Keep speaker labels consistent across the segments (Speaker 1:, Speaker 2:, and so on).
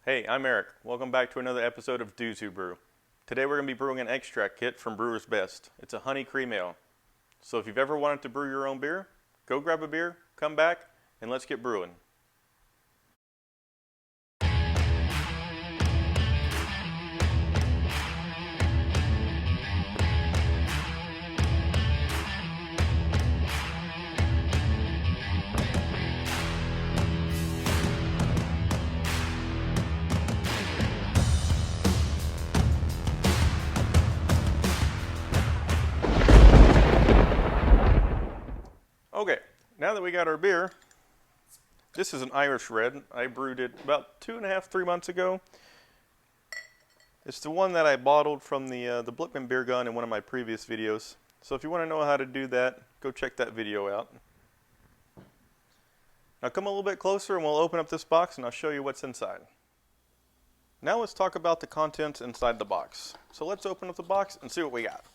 Speaker 1: Hey, I'm Eric. Welcome back to another episode of Do To Brew. Today we're going to be brewing an extract kit from Brewer's Best. It's a honey cream ale. So if you've ever wanted to brew your own beer, go grab a beer, come back, and let's get brewing. Okay, now that we got our beer, this is an Irish Red. I brewed it about 2.5, 3 months ago. It's the one that I bottled from the Blickman beer gun in one of my previous videos. So if you want to know how to do that, go check that video out. Now come a little bit closer and we'll open up this box and I'll show you what's inside. Now let's talk about the contents inside the box. So let's open up the box and see what we got.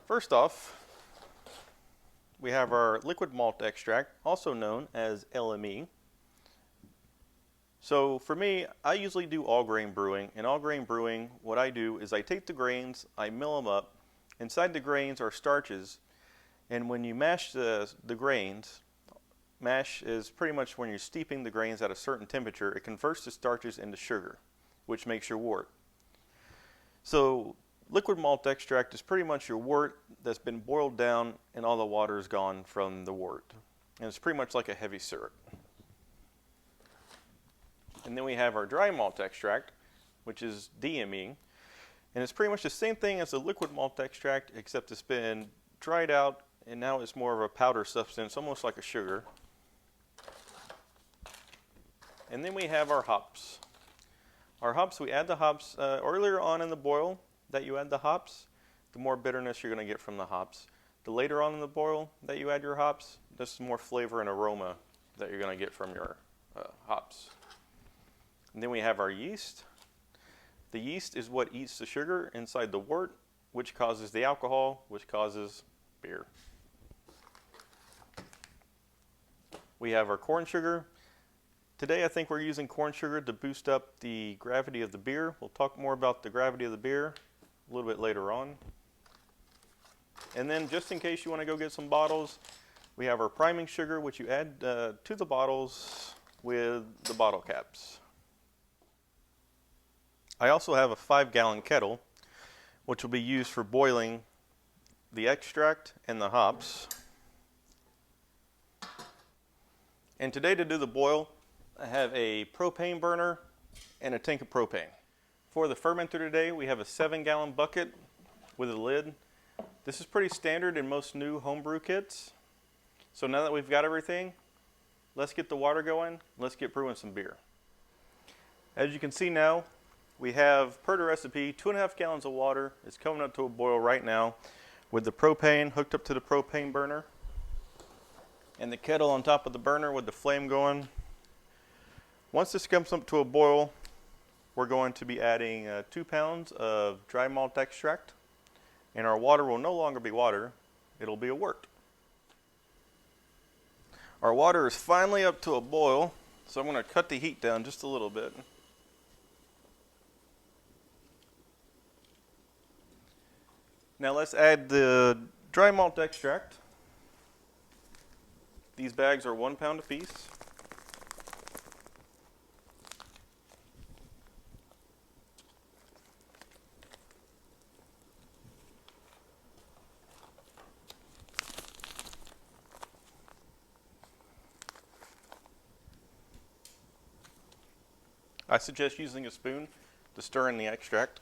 Speaker 1: First off, we have our liquid malt extract, also known as LME. So for me, I usually do all grain brewing. In all grain brewing, what I do is I take the grains, I mill them up. Inside the grains are starches, and when you mash the grains, mash is pretty much when you're steeping the grains at a certain temperature, it converts the starches into sugar, which makes your wort. So liquid malt extract is pretty much your wort that's been boiled down and all the water is gone from the wort. And it's pretty much like a heavy syrup. And then we have our dry malt extract, which is DME. And it's pretty much the same thing as the liquid malt extract, except it's been dried out and now it's more of a powder substance, almost like a sugar. And then we have our hops. Our hops, we add the hops earlier on in the boil that you add the hops, the more bitterness you're going to get from the hops. The later on in the boil that you add your hops, this is more flavor and aroma that you're going to get from your hops. And then we have our yeast. The yeast is what eats the sugar inside the wort, which causes the alcohol, which causes beer. We have our corn sugar. Today I think we're using corn sugar to boost up the gravity of the beer. We'll talk more about the gravity of the beer a little bit later on. And then just in case you want to go get some bottles, we have our priming sugar, which you add to the bottles with the bottle caps. I also have a 5-gallon kettle, which will be used for boiling the extract and the hops. And today to do the boil, I have a propane burner and a tank of propane. For the fermenter today, we have a 7-gallon bucket with a lid. This is pretty standard in most new homebrew kits. So now that we've got everything, let's get the water going. Let's get brewing some beer. As you can see now, we have, per the recipe, 2.5 gallons of water. It's coming up to a boil right now with the propane hooked up to the propane burner and the kettle on top of the burner with the flame going. Once this comes up to a boil, we're going to be adding 2 pounds of dry malt extract, and our water will no longer be water, it'll be a wort. Our water is finally up to a boil, so I'm going to cut the heat down just a little bit. Now let's add the dry malt extract. These bags are 1 pound apiece. I suggest using a spoon to stir in the extract.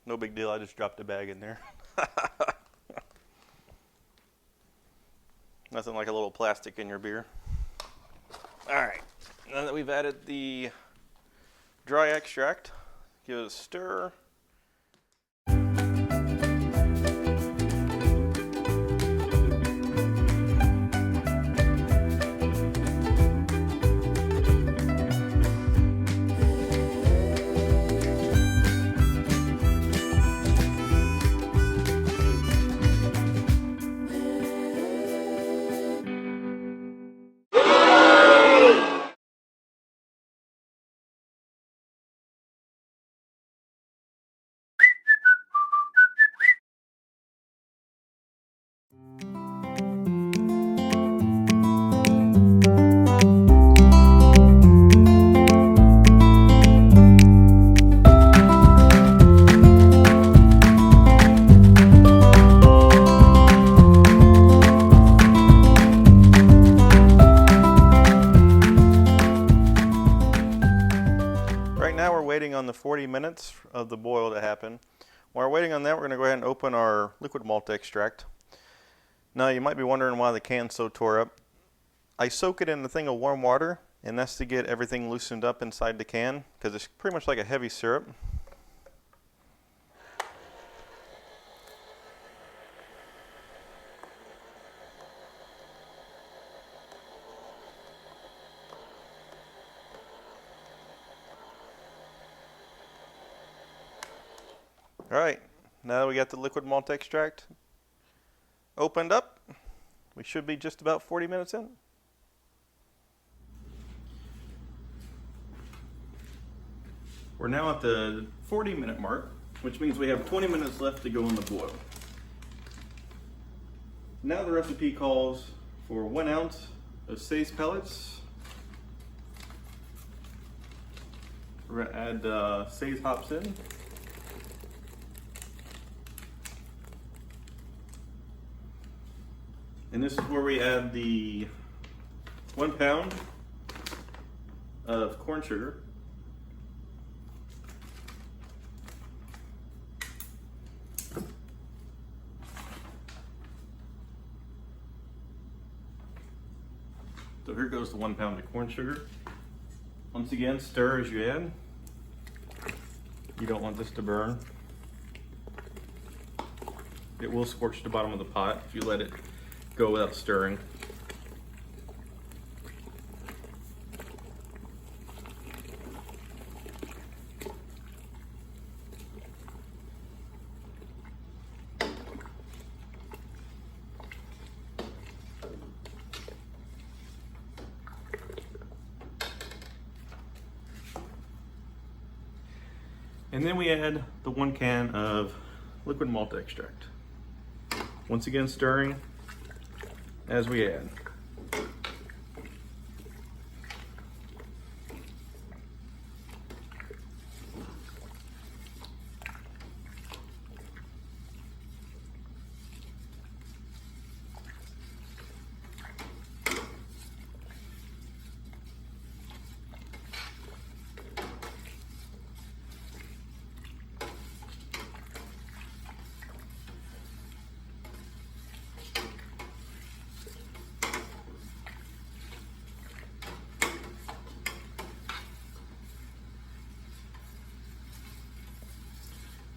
Speaker 1: No big deal, I just dropped a bag in there. Nothing like a little plastic in your beer. All right, now that we've added the dry extract, give it a stir. On the 40 minutes of the boil to happen. While we're waiting on that, we're going to go ahead and open our liquid malt extract. Now you might be wondering why the can's so tore up. I soak it in a thing of warm water, and that's to get everything loosened up inside the can, because it's pretty much like a heavy syrup. Alright, now that we got the liquid malt extract opened up, we should be just about 40 minutes in. We're now at the 40-minute mark, which means we have 20 minutes left to go in the boil. Now the recipe calls for 1 ounce of sage pellets. We're going to add sage hops in. And this is where we add the 1 pound of corn sugar. So here goes the 1 pound of corn sugar. Once again, stir as you add. You don't want this to burn. It will scorch the bottom of the pot if you let it go without stirring. And then we add the 1 can of liquid malt extract. Once again, stirring as we add.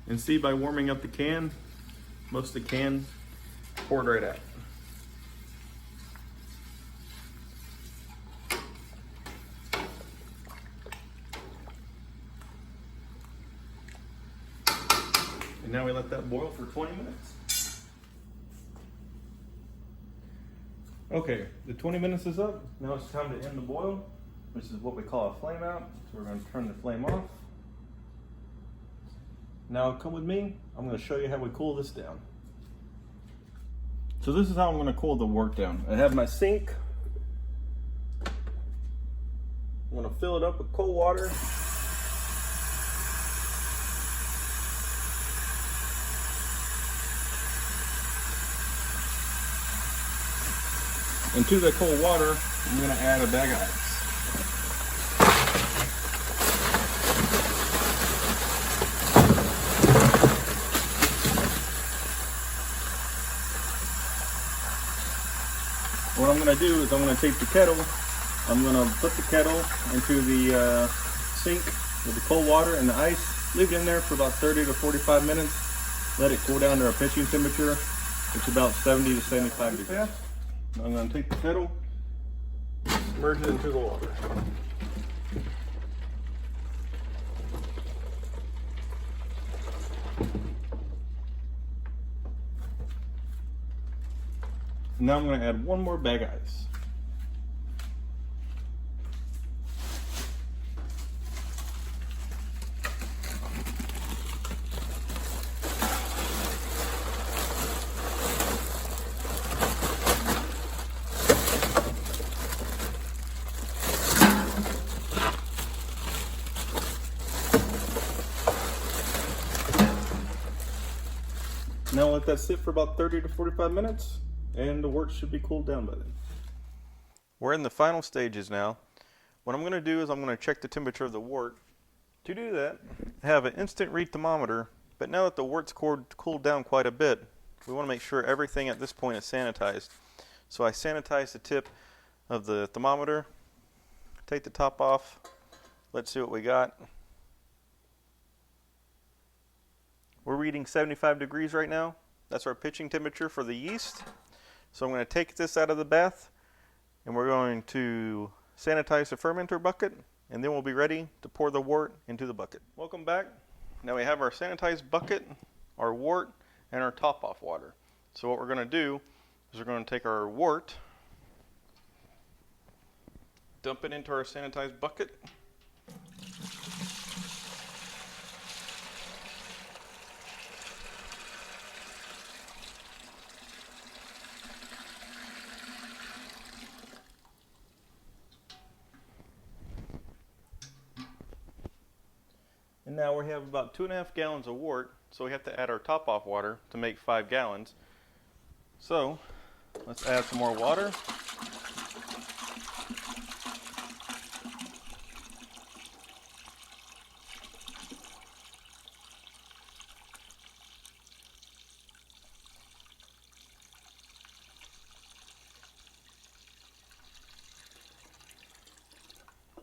Speaker 1: And see, by warming up the can, most of the can poured right out. And now we let that boil for 20 minutes. Okay, the 20 minutes is up. Now it's time to end the boil, which is what we call a flame out. So we're going to turn the flame off. Now come with me, I'm going to show you how we cool this down. So this is how I'm going to cool the wort down. I have my sink. I'm going to fill it up with cold water. And to the cold water, I'm going to add a bag of ice. What I'm going to do is I'm going to take the kettle, I'm going to put the kettle into the sink with the cold water and the ice, leave it in there for about 30 to 45 minutes, let it cool down to a pitching temperature. It's about 70 to 75 degrees. I'm going to take the kettle, submerge it into the water. Now I'm going to add one more bag of ice. Now let that sit for about 30 to 45 minutes and the wort should be cooled down by then. We're in the final stages now. What I'm going to do is I'm going to check the temperature of the wort. To do that, I have an instant read thermometer, but now that the wort's cooled down quite a bit, we want to make sure everything at this point is sanitized. So I sanitize the tip of the thermometer, take the top off, let's see what we got. We're reading 75 degrees right now. That's our pitching temperature for the yeast. So I'm going to take this out of the bath and we're going to sanitize the fermenter bucket and then we'll be ready to pour the wort into the bucket. Welcome back. Now we have our sanitized bucket, our wort, and our top off water. So what we're going to do is we're going to take our wort, dump it into our sanitized bucket. And now we have about 2.5 gallons of wort, so we have to add our top off water to make 5 gallons. So let's add some more water.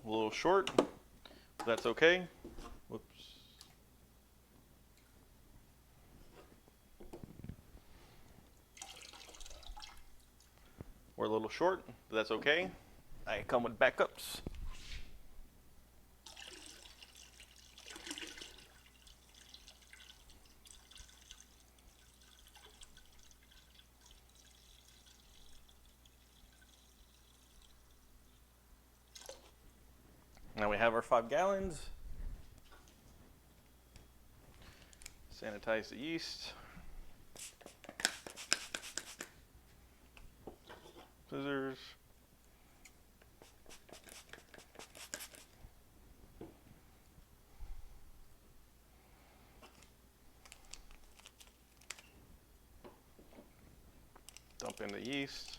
Speaker 1: A little short, but that's okay. Whoops. We're a little short, but that's okay. I come with backups. Now we have our 5 gallons. Sanitize the yeast. Scissors. Dump in the yeast.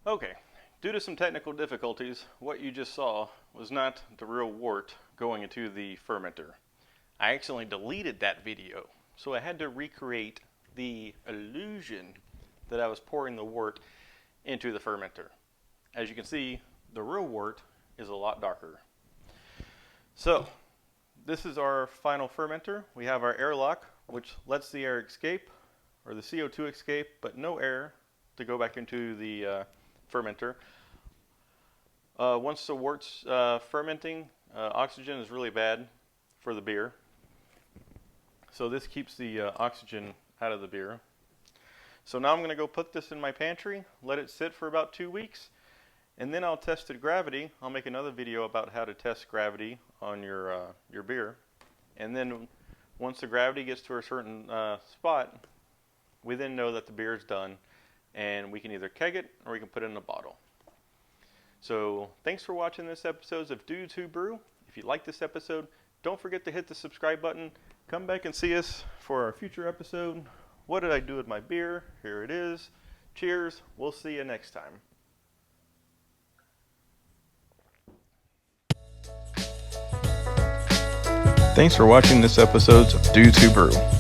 Speaker 1: Okay, due to some technical difficulties, what you just saw was not the real wort going into the fermenter. I accidentally deleted that video, so I had to recreate the illusion that I was pouring the wort into the fermenter. As you can see, the real wort is a lot darker. So, this is our final fermenter. We have our airlock, which lets the air escape, or the CO2 escape, but no air to go back into the fermenter. Once the wort's fermenting, oxygen is really bad for the beer. So this keeps the oxygen out of the beer. So now I'm going to go put this in my pantry, let it sit for about 2 weeks, and then I'll test it gravity. I'll make another video about how to test gravity on your beer. And then once the gravity gets to a certain spot, we then know that the beer is done, and we can either keg it or we can put it in a bottle. So thanks for watching this episode of Dudes Who Brew. If you like this episode, don't forget to hit the subscribe button. Come back and see us for our future episode. What did I do with my beer? Here it is. Cheers. We'll see you next time. Thanks for watching this episode of Do to Brew.